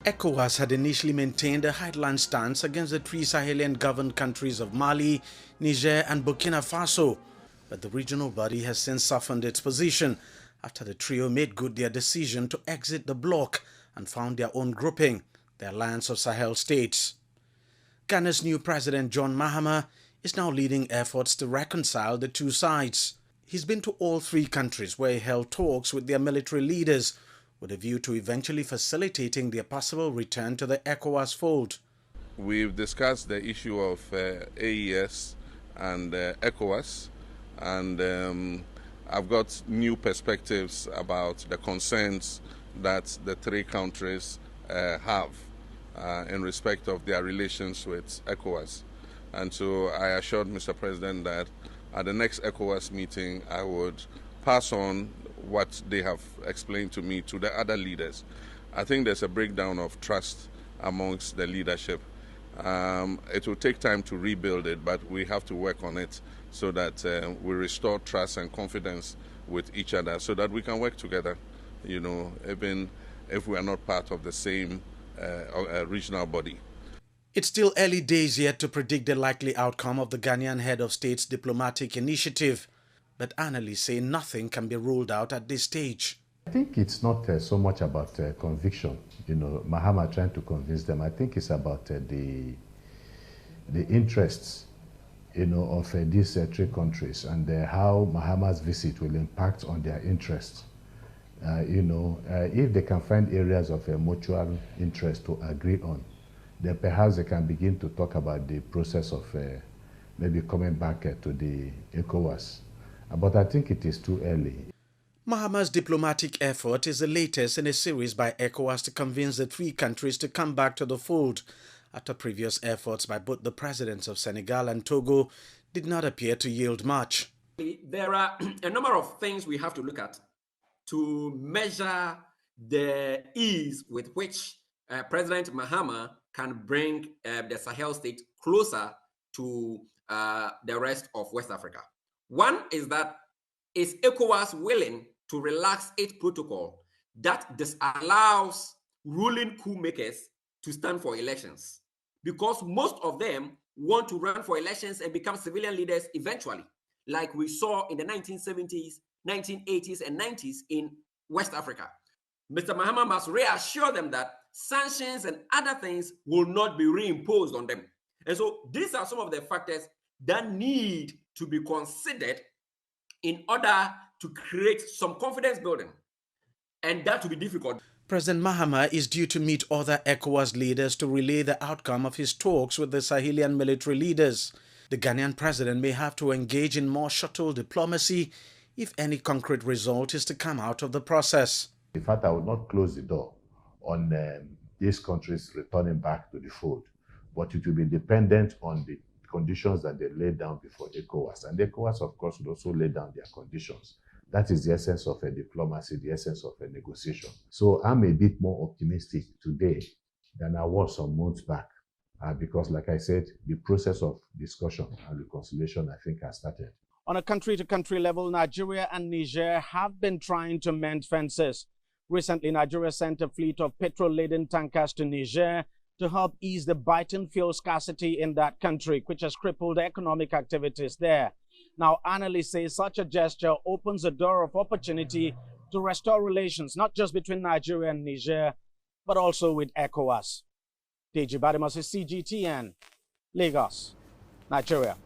ECOWAS had initially maintained a hardline stance against the three Sahelian-governed countries of Mali, Niger and Burkina Faso, but the regional body has since softened its position after the trio made good their decision to exit the bloc and found their own grouping, the Alliance of Sahel States. Ghana's new president, John Mahama, is now leading efforts to reconcile the two sides. He's been to all three countries where he held talks with their military leaders, with a view to eventually facilitating their possible return to the ECOWAS fold. We've discussed the issue of AES and ECOWAS, and I've got new perspectives about the concerns that the three countries have in respect of their relations with ECOWAS. And so I assured Mr. President that at the next ECOWAS meeting I would pass on what they have explained to me to the other leaders. I think there's a breakdown of trust amongst the leadership. It will take time to rebuild it, but we have to work on it so that we restore trust and confidence with each other so that we can work together, you know, even if we are not part of the same regional body. It's still early days yet to predict the likely outcome of the Ghanaian head of state's diplomatic initiative, but analysts say nothing can be ruled out at this stage. I think it's not so much about conviction, you know, Mahama trying to convince them. I think it's about the interests, you know, of these three countries and how Mahama's visit will impact on their interests. You know, if they can find areas of mutual interest to agree on, then perhaps they can begin to talk about the process of maybe coming back to the ECOWAS. But I think it is too early. Mahama's diplomatic effort is the latest in a series by ECOWAS to convince the three countries to come back to the fold, after previous efforts by both the presidents of Senegal and Togo did not appear to yield much. There are a number of things we have to look at to measure the ease with which President Mahama can bring the Sahel state closer to the rest of West Africa. One is that is ECOWAS willing to relax its protocol that disallows ruling coup makers to stand for elections, because most of them want to run for elections and become civilian leaders eventually, like we saw in the 1970s, 1980s, and 90s in West Africa. Mr. Mahama must reassure them that sanctions and other things will not be reimposed on them. And so these are some of the factors that need to be considered in order to create some confidence building, and that will be difficult. President Mahama is due to meet other ECOWAS leaders to relay the outcome of his talks with the Sahelian military leaders. The Ghanaian president may have to engage in more subtle diplomacy if any concrete result is to come out of the process. In fact, I would not close the door on these countries returning back to the fold, but it will be dependent on the conditions that they laid down before ECOWAS. And ECOWAS, of course, would also lay down their conditions. That is the essence of a diplomacy, the essence of a negotiation. So I'm a bit more optimistic today than I was some months back, because, like I said, the process of discussion and reconciliation, I think, has started. On a country-to-country level, Nigeria and Niger have been trying to mend fences. Recently, Nigeria sent a fleet of petrol-laden tankers to Niger to help ease the biting fuel scarcity in that country, which has crippled economic activities there. Now, analysts say such a gesture opens a door of opportunity to restore relations, not just between Nigeria and Niger, but also with ECOWAS. Deji Badimas, CGTN, Lagos, Nigeria.